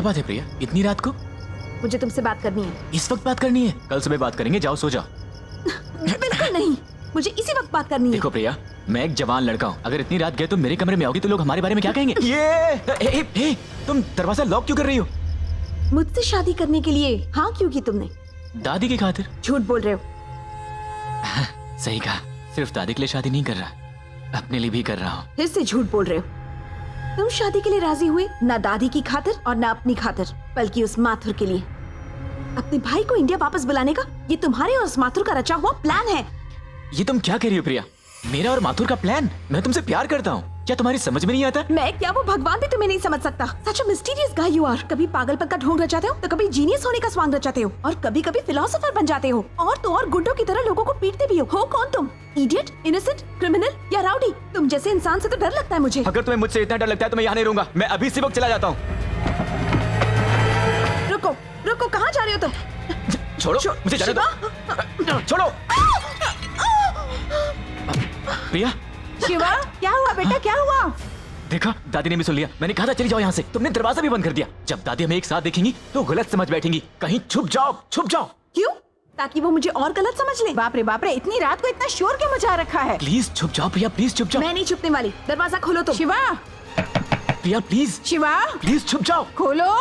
बात है प्रिया, इतनी रात को? मुझे तुमसे बात करनी है। इस वक्त बात करनी है? कल सुबह बात करेंगे, जाओ सो जाओ। बिल्कुल नहीं, मुझे इसी वक्त बात करनी है। देखो प्रिया, मैं एक जवान लड़का हूँ, अगर इतनी रात गए तुम मेरे कमरे में आओगी तो लोग हमारे बारे में क्या कहेंगे? ये तुम दरवाजा लॉक क्यों कर रही हो? मुझसे शादी करने के लिए हाँ क्यों की तुमने? दादी की खातिर। झूठ बोल रहे हो। सही कहा, सिर्फ दादी के लिए शादी नहीं कर रहा, अपने लिए भी कर रहा हूँ। फिर से झूठ बोल रहे हो। तुम शादी के लिए राजी हुए ना दादी की खातिर और ना अपनी खातिर, बल्कि उस माथुर के लिए। अपने भाई को इंडिया वापस बुलाने का ये तुम्हारे और उस माथुर का रचा हुआ प्लान है। ये तुम क्या कह रही हो प्रिया? मेरा और माथुर का प्लान? मैं तुमसे प्यार करता हूँ, क्या तुम्हारी समझ में नहीं आता? मैं क्या वो भगवान भी तुम्हें नहीं समझ सकता। Such a mysterious guy you are. कभी पागलपन का ढोंग रचाते हो तो कभी जीनियस होने का स्वांग रचाते हो और कभी कभी फिलोसोफर बन जाते हो और तो और गुंडों की तरह लोगों को पीटते भी हो कौन तुम? इडियट, इनोसेंट, क्रिमिनल या राउडी? तुम जैसे इंसान से तो डर लगता है मुझे। अगर तुम्हें मुझसे इतना डर लगता है तो मैं यहाँ नहीं रहूंगा, मैं अभी इसी वक्त चला जाता हूँ। रुको रुको, कहाँ जा रहे हो तुम? छोड़ो मुझे जाने दो। छोड़ो प्रिया। शिवा, क्या हुआ बेटा, क्या हुआ? देखा, दादी ने भी सुन लिया। मैंने कहा था चली जाओ यहाँ से, तुमने दरवाजा भी बंद कर दिया। जब दादी हमें एक साथ देखेंगी तो गलत समझ बैठेंगी। कहीं छुप जाओ, छुप जाओ। क्यों? ताकि वो मुझे और गलत समझ ले। बाप रे, इतनी रात को इतना शोर क्यों मचा रखा है? प्लीज छुप जाओ प्रिया, प्लीज छुप जाओ। मैं नहीं छुपने वाली, दरवाजा खोलो तुम। शिवा, प्रिया प्लीज, शिवा प्लीज छुप जाओ। खोलो।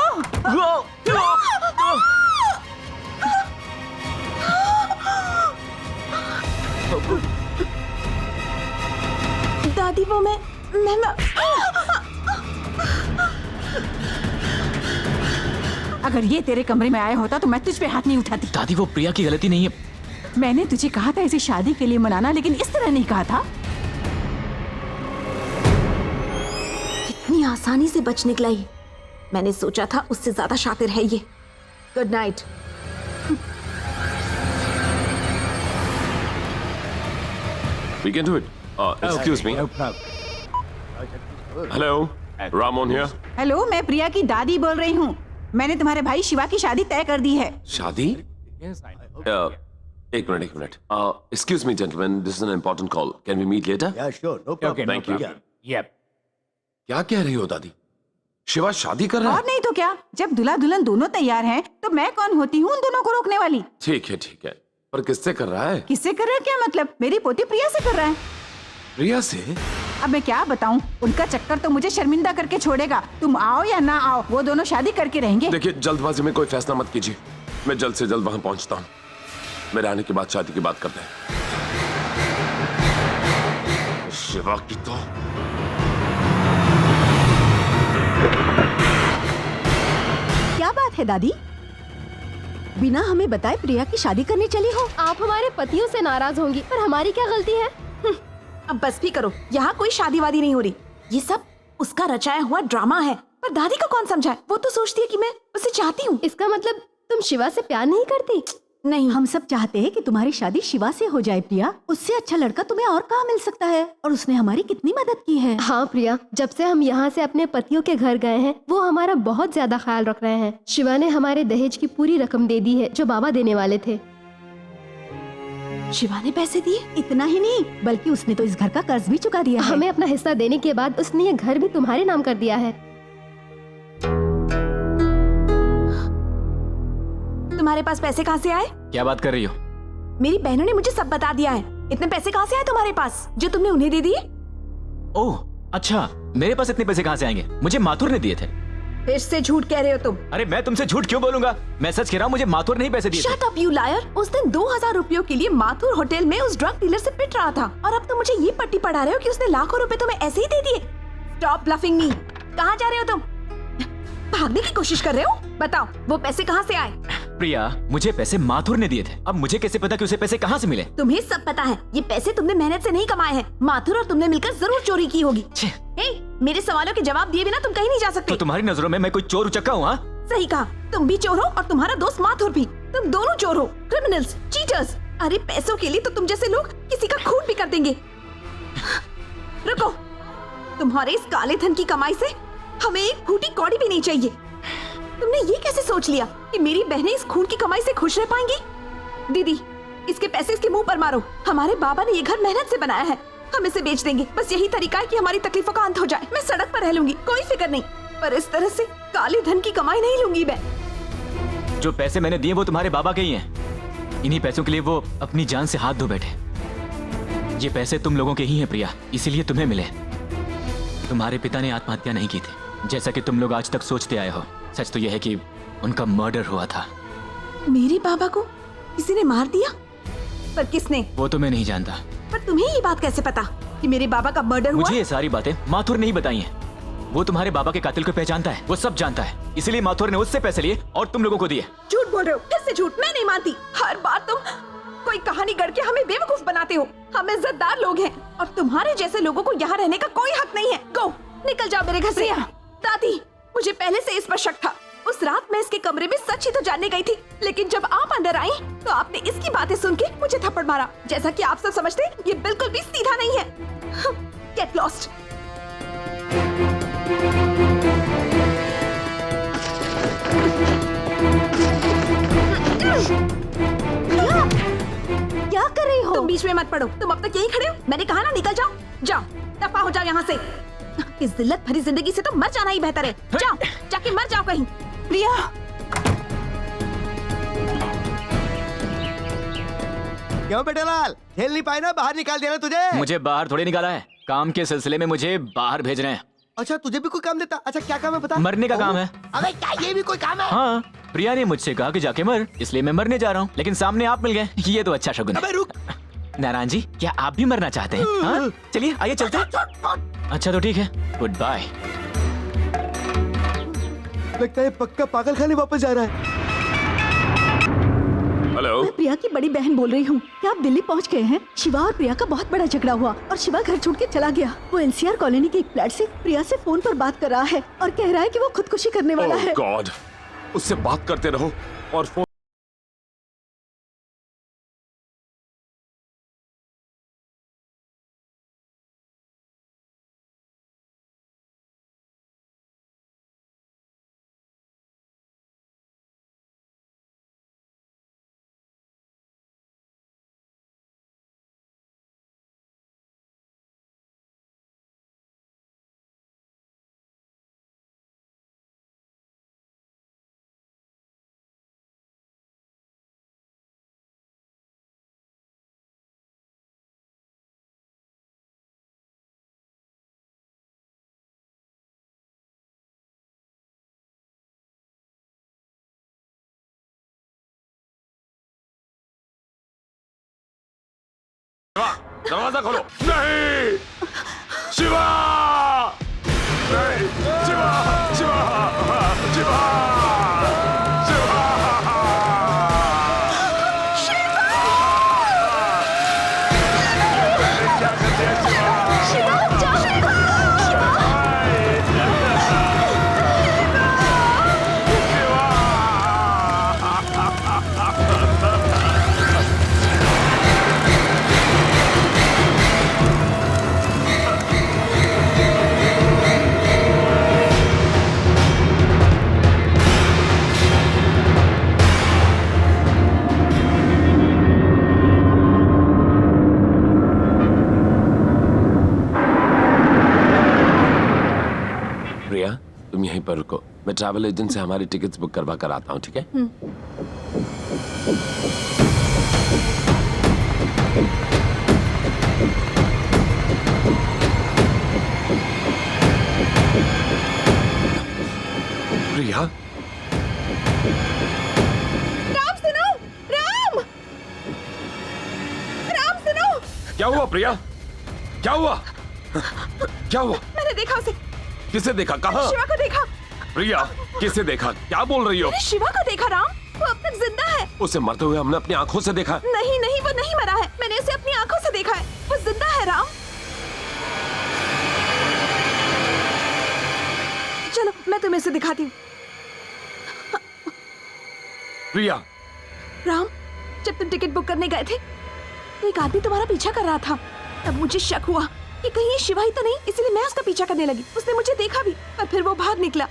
दादी वो मैं अगर ये तेरे कमरे में आया होता तो मैं तुझ पे हाथ नहीं उठाती। दादी वो प्रिया की गलती नहीं है। मैंने तुझे कहा था इसे शादी के लिए मनाना, लेकिन इस तरह नहीं कहा था। इतनी आसानी से बच निकला ही। मैंने सोचा था उससे ज्यादा शातिर है ये। Good night. We can do it. Excuse me. Hello, Ramon here. Hello, मैं प्रिया की दादी बोल रही हूँ। मैंने तुम्हारे भाई शिवा की शादी तय कर दी है। शादी? एक minute. Excuse me, gentlemen. This is an important call. Can we meet later? Yeah, sure. No problem. Okay, thank you. Yep. क्या कह रही हो दादी? शिवा शादी कर रहा और है? नहीं तो क्या, जब दूल्हा दुल्हन दोनों तैयार हैं, तो मैं कौन होती हूँ उन दोनों को रोकने वाली? ठीक है। पर किससे कर रहा है? किससे कर रहा है क्या मतलब? मेरी पोती प्रिया से कर रहा है। प्रिया से? अब मैं क्या बताऊं, उनका चक्कर तो मुझे शर्मिंदा करके छोड़ेगा। तुम आओ या ना आओ, वो दोनों शादी करके रहेंगे। देखिए, जल्दबाजी में कोई फैसला मत कीजिए। मैं जल्द से जल्द वहां पहुंचता हूँ। मेरे आने के बाद शादी की बात करते हैं। शिवा की तो क्या बात है दादी? बिना हमें बताए प्रिया की शादी करने चली हो? आप हमारे पतियों से नाराज होंगी, पर हमारी क्या गलती है? अब बस भी करो, यहाँ कोई शादी वादी नहीं हो रही। ये सब उसका रचाया हुआ ड्रामा है। पर दादी को कौन समझाए? वो तो सोचती है कि मैं उसे चाहती हूँ। इसका मतलब तुम शिवा से प्यार नहीं करती? नहीं, हम सब चाहते हैं कि तुम्हारी शादी शिवा से हो जाए प्रिया। उससे अच्छा लड़का तुम्हें और कहाँ मिल सकता है? और उसने हमारी कितनी मदद की है। हाँ प्रिया, जब से हम यहाँ से अपने पतियों के घर गए हैं, वो हमारा बहुत ज्यादा ख्याल रख रहे हैं। शिवा ने हमारे दहेज की पूरी रकम दे दी है जो बाबा देने वाले थे। शिवा ने पैसे दिए? इतना ही नहीं, बल्कि उसने तो इस घर का कर्ज भी चुका दिया है। हमें अपना हिस्सा देने के बाद उसने ये घर भी तुम्हारे नाम कर दिया है। तुम्हारे पास पैसे कहाँ से आए? क्या बात कर रही हो? मेरी बहनों ने मुझे सब बता दिया है। इतने पैसे कहाँ से आए तुम्हारे पास जो तुमने उन्हें दे दिए? ओह अच्छा, मेरे पास इतने पैसे कहाँ से आएंगे? मुझे माथुर ने दिए थे। फिर से झूठ कह रहे हो तुम। अरे मैं तुमसे झूठ क्यों बोलूंगा? मैं सच कह रहा हूँ, मुझे माथुर ने ही पैसे दिए थे। Shut up you liar. उस दिन 2000 रुपयों के लिए माथुर होटल में उस ड्रग डीलर से पिट रहा था, और अब तुम मुझे ये पट्टी पढ़ा रहे हो कि उसने लाखों रुपए तुम्हें ऐसे ही दे दिए। स्टॉप ब्लफिंग मी। कहाँ जा रहे हो तुम? भागने की कोशिश कर रहे हो? बताओ वो पैसे कहाँ से आए? प्रिया, मुझे पैसे माथुर ने दिए थे। अब मुझे कैसे पता कि उसे पैसे कहाँ से मिले? तुम्हें सब पता है। ये पैसे तुमने मेहनत से नहीं कमाए हैं। माथुर और तुमने मिलकर जरूर चोरी की होगी। मेरे सवालों के जवाब दिए बिना तुम कहीं नहीं जा सकते। तो तुम्हारी नजरों में मैं कोई चोर उचक्का हूँ? हाँ सही कहा, तुम भी चोर हो और तुम्हारा दोस्त माथुर भी। तुम दोनों चोर हो, क्रिमिनल्स, चीटर्स। अरे पैसों के लिए तो तुम जैसे लोग किसी का खून भी कर देंगे। रुको, तुम्हारे इस काले धन की कमाई से हमें एक फूटी कौड़ी भी नहीं चाहिए। तुमने ये कैसे सोच लिया कि मेरी बहनें इस खून की कमाई से खुश रह पाएंगी? दीदी, इसके पैसे इसके मुंह पर मारो। हमारे बाबा ने ये घर मेहनत से बनाया है, हम इसे बेच देंगे। बस यही तरीका है कि हमारी तकलीफों का अंत हो जाए। मैं सड़क पर रह लूंगी, कोई फिक्र नहीं। पर इस तरह से काले धन की कमाई नहीं लूंगी मैं। जो पैसे मैंने दिए वो तुम्हारे बाबा के ही हैं। इन्हीं पैसों के लिए वो अपनी जान से हाथ धो बैठे। ये पैसे तुम लोगों के ही हैं प्रिया, इसीलिए तुम्हें मिले। तुम्हारे पिता ने आत्महत्या नहीं की थी जैसा कि तुम लोग आज तक सोचते आए हो। सच तो यह है कि उनका मर्डर हुआ था। मेरे बाबा को किसी ने मार दिया? पर किसने? वो तो मैं नहीं जानता। पर तुम्हें ये बात कैसे पता कि मेरे बाबा का मर्डर हुआ? मुझे ये सारी बातें माथुर ने ही बताई हैं। वो तुम्हारे बाबा के कातिल को पहचानता है, वो सब जानता है। इसलिए माथुर ने उससे पैसे लिए और तुम लोगों को दिए। झूठ बोल रहे हो, फिर से झूठ। मैं नहीं मानती। हर बार तुम कोई कहानी गढ़ के हमें बेवकूफ बनाते हो। हम इज्जतदार लोग हैं और तुम्हारे जैसे लोगों को यहाँ रहने का कोई हक नहीं है। गो, निकल जाओ मेरे घर से। दादी, मुझे पहले से इस पर शक था। उस रात मैं इसके कमरे में सच ही तो जानने गई थी, लेकिन जब आप अंदर आई तो आपने इसकी बातें सुन के मुझे थप्पड़ मारा। जैसा कि आप सब समझते हैं, ये बिल्कुल भी सीधा नहीं है। Get lost. क्या कर रही हो? तुम बीच में मत पड़ो। तुम अब तक यहीं खड़े हो। मैंने कहा ना, निकल जाओ। जाओ, दफा हो जाओ यहाँ से। इस जिल्लत भरी जिंदगी से तो मर जाना ही बेहतर है। जाओ, जाके मर जाओ कहीं। प्रिया, क्यों बेटे लाल, खेल नहीं पाए ना? बाहर निकाल दिया ना तुझे? मुझे बाहर थोड़ी निकाला है, काम के सिलसिले में मुझे बाहर भेज रहे हैं। अच्छा, तुझे भी कोई काम देता? अच्छा, क्या काम है बता? मरने का काम है। अबे क्या ये भी कोई काम है? हाँ, प्रिया ने मुझसे कहा कि जाके मर, इसलिए मैं मरने जा रहा हूँ। लेकिन सामने आप मिल गए, ये तो अच्छा शगुन अबे है। रुक। नारायण जी, क्या आप भी मरना चाहते हैं? हाँ? चलिए आइए चलते हैं। अच्छा तो ठीक है, गुड बाय। लगता है पक्का पागल खाने वापस जा रहा है। हेलो, मैं प्रिया की बड़ी बहन बोल रही हूँ। क्या आप दिल्ली पहुँच गए हैं? शिवा और प्रिया का बहुत बड़ा झगड़ा हुआ और शिवा घर छोड़ के चला गया। वो एनसीआर कॉलोनी के एक फ्लैट से प्रिया से फोन पर बात कर रहा है और कह रहा है कि वो खुदकुशी करने वाला है। गॉड, उससे बात करते रहो और फोन। दरवाजा खोलो। नहीं, शिवा, नहीं, शिवा, शिवा, शिवा, तुम यहीं पर रुको, मैं ट्रैवल एजेंट से हमारी टिकट्स बुक करवा कर आता हूँ, ठीक है? प्रिया, राम सुनो, राम, राम सुनो। क्या हुआ प्रिया? क्या हुआ? क्या हुआ? मैंने देखा उसे। किसे देखा? कहाँ? शिवा को देखा। प्रिया, किसे देखा? क्या बोल रही हो? मैंने शिवा को देखा राम, वो अब तक जिंदा है। उसे मरते हुए हमने अपनी आंखों से देखा। नहीं नहीं, वो नहीं मरा है। मैंने उसे अपनी आंखों से देखा है, वो जिंदा है राम। चलो मैं तुम्हें उसे दिखाती हूँ। प्रिया, राम, जब तुम टिकट बुक करने गए थे तो एक आदमी तुम्हारा पीछा कर रहा था। तब मुझे शक हुआ कि कहीं ये शिवा ही तो नहीं, इसलिए मैं उसका पीछा करने लगी। उसने मुझे देखा भी, पर फिर वो भाग निकला।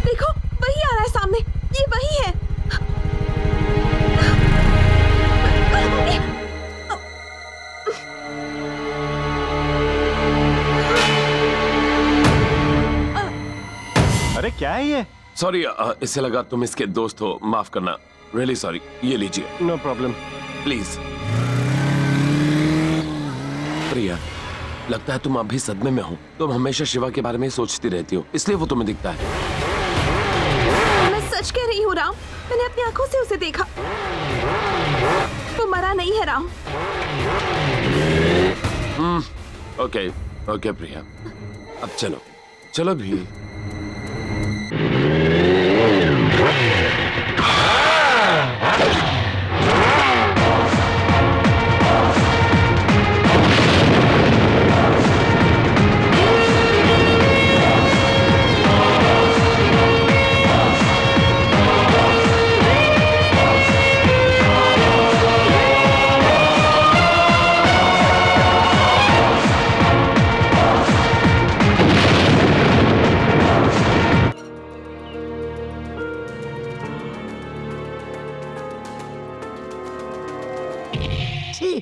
देखो, वही आ रहा है सामने, ये वही है। सॉरी, इससे लगा तुम इसके दोस्त हो, माफ करना। Really sorry. ये लीजिए। No problem. प्लीज। प्रिया, लगता है तुम अभी सदमे में हो। तुम हमेशा शिवा के बारे में सोचती रहती हो, इसलिए वो तुम्हें दिखता है। मैं सच कह रही हूँ राम, मैंने अपनी आंखों से उसे देखा। वो मरा नहीं है राम। ओके ओके प्रिया, अब चलो चलो भी। छी,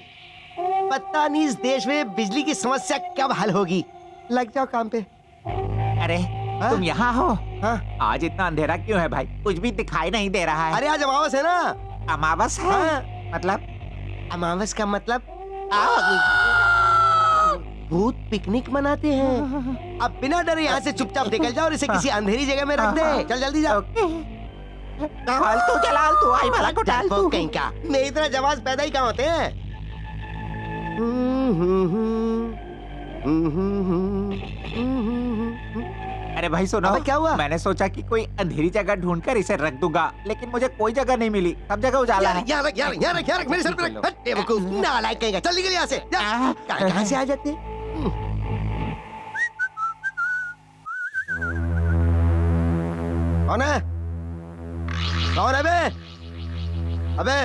पता नहीं इस देश में बिजली की समस्या कब हल होगी। लग जाओ काम पे। अरे हाँ? तुम यहाँ हो? हाँ? आज इतना अंधेरा क्यों है भाई? कुछ भी दिखाई नहीं दे रहा है। अरे आज अमावस है ना। अमावस है? हाँ। मतलब अमावस का मतलब भूत पिकनिक मनाते हैं। अब बिना डरे यहाँ से चुपचाप निकल जाओ और इसे किसी अंधेरी जगह में रख दे। चल जल्दी जाओ। फालतू चलाल तू, आई भला को डाल तू। कहीं का मेरी तरह जवाज पैदा ही कहाँ होते हैं। अरे भाई सुनो, अबे क्या हुआ? मैंने सोचा कि कोई अंधेरी जगह ढूंढकर इसे रख दूंगा, लेकिन मुझे कोई जगह नहीं मिली। सब जगह उजाला है। यहाँ रख मेरे सर पे रख। हट बेवकूफ, नालायक कहीं का। चल निकल यहाँ से। जा। कहाँ से आ जाते हैं? कौन है? कौन है बे? अबे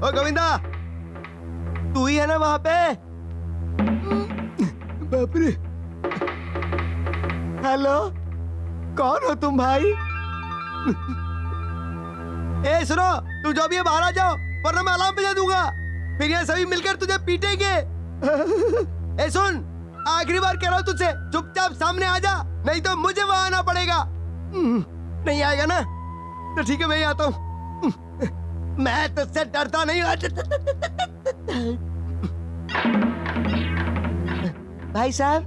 ओ गोविंदा, तू ही है ना वहां पे? बाप रे। हेलो, कौन हो तुम भाई? ए सुनो, तू जो भी है बाहर आ जाओ, वरना मैं अलार्म बजा दूंगा। फिर ये सभी मिलकर तुझे पीटेंगे। ए सुन, आखिरी बार कह रहा हूँ तुझसे, चुपचाप सामने आ जा, नहीं तो मुझे वहां आना पड़ेगा। नहीं आएगा ना? तो ठीक है, मैं ही आता हूँ। मैं तुझसे डरता नहीं हूँ। भाई साहब,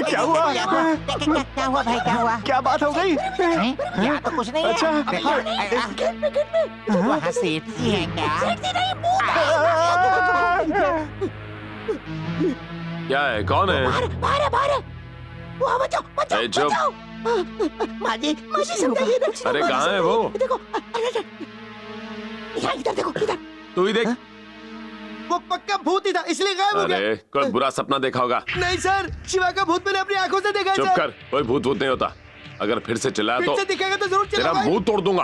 क्या हुआ? क्या हुआ भाई? क्या हुआ? क्या बात हो गई? यहाँ तो कुछ नहीं है। अच्छा। वहाँ सेफ्टी है क्या? क्या है? कौन है? ए, चुप। माजी समझाइए ना। अरे कहाँ है वो? देखो, इधर देखो, इधर। तू ही देख। वो पक्का भूत ही था, इसलिए गायब हो गया। अरे कोई बुरा सपना देखा होगा। नहीं सर, शिवा का भूत मैंने अपनी आंखों से देखा है चुप सर। कर, कोई भूत भूत नहीं होता। अगर फिर से चिल्लाया फिर तो से दिखेगा तो जरूर तेरा चलेगा। मुंह तोड़ दूंगा।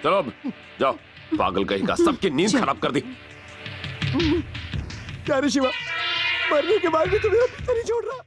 चलो अब जाओ, पागल कहीं का, सबकी नींद खराब कर दी। क्या रे शिवा, मरने के बाद भी तुम्हें नहीं छोड़ रहा।